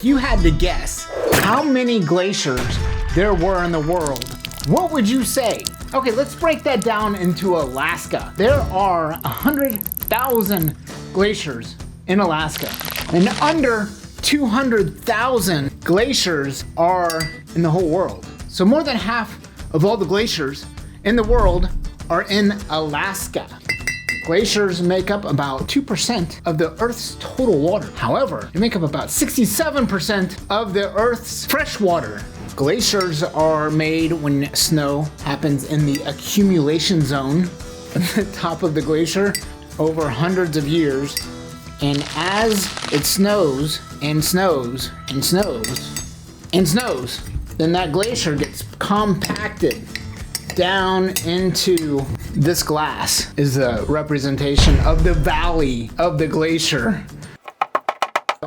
If you had to guess how many glaciers there were in the world, what would you say? Okay, let's break that down into Alaska. There are 100,000 glaciers in Alaska, and under 200,000 glaciers are in the whole world. So more than half of all the glaciers in the world are in Alaska. Glaciers make up about 2% of the Earth's total water. However, they make up about 67% of the Earth's fresh water. Glaciers are made when snow happens in the accumulation zone at the top of the glacier over hundreds of years. And as it snows and snows and snows and snows, then that glacier gets compacted down into this glass is a representation of the valley of the glacier.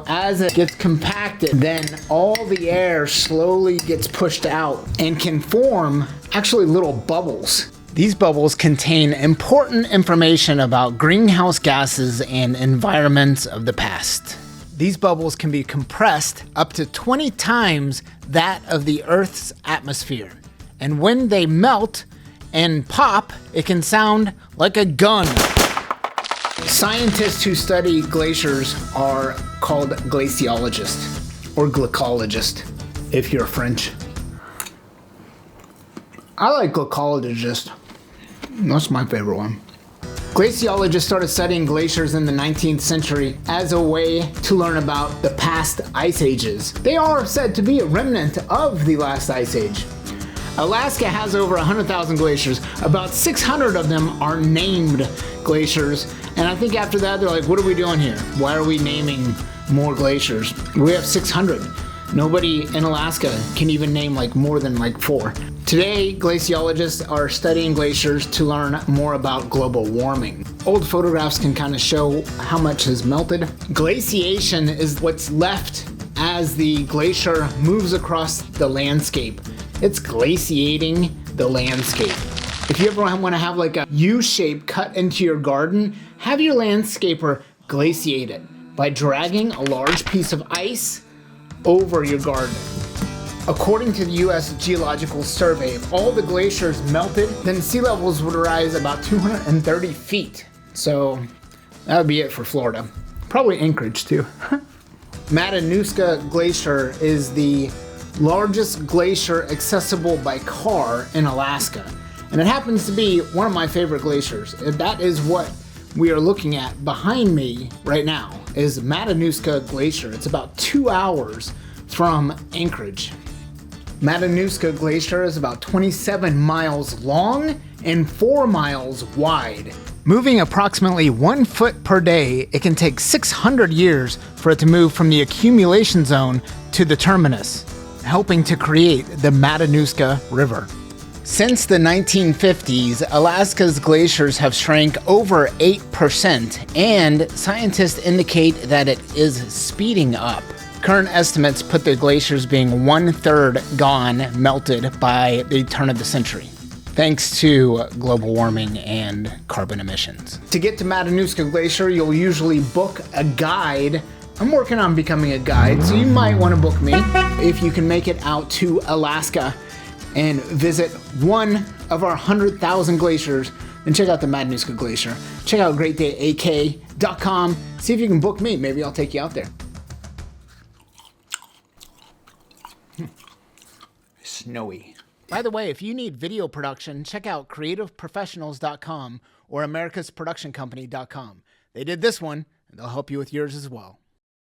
As it gets compacted, then all the air slowly gets pushed out and can form actually little bubbles. These bubbles contain important information about greenhouse gases and environments of the past. These bubbles can be compressed up to 20 times that of the Earth's atmosphere. And when they melt and pop, it can sound like a gun. Scientists who study glaciers are called glaciologists, or glycologists, if you're French. I like glycologist. That's my favorite one. Glaciologists started studying glaciers in the 19th century as a way to learn about the past ice ages. They are said to be a remnant of the last ice age. Alaska has over 100,000 glaciers. About 600 of them are named glaciers. And I think after that, they're like, what are we doing here? Why are we naming more glaciers? We have 600. Nobody in Alaska can even name more than 4. Today, glaciologists are studying glaciers to learn more about global warming. Old photographs can kind of show how much has melted. Glaciation is what's left as the glacier moves across the landscape. It's glaciating the landscape. If you ever want to have a U shape cut into your garden, have your landscaper glaciate it by dragging a large piece of ice over your garden. According to the U.S. Geological Survey, if all the glaciers melted, then sea levels would rise about 230 feet. So that would be it for Florida. Probably Anchorage too. Matanuska Glacier is the largest glacier accessible by car in Alaska. And it happens to be one of my favorite glaciers. That is what we are looking at behind me right now, is Matanuska Glacier. It's about 2 hours from Anchorage. Matanuska Glacier is about 27 miles long and 4 miles wide. Moving approximately 1 foot per day, it can take 600 years for it to move from the accumulation zone to the terminus, helping to create the Matanuska River. Since the 1950s, Alaska's glaciers have shrank over 8%, and scientists indicate that it is speeding up. Current estimates put the glaciers being 1/3 gone, melted by the turn of the century, thanks to global warming and carbon emissions. To get to Matanuska Glacier, you'll usually book a guide. I'm working on becoming a guide, so you might want to book me if you can make it out to Alaska and visit one of our 100,000 glaciers. Then check out the Matanuska Glacier. Check out greatdayak.com. See if you can book me. Maybe I'll take you out there. Snowy. By the way, if you need video production, check out creativeprofessionals.com or americasproductioncompany.com. They did this one, and they'll help you with yours as well.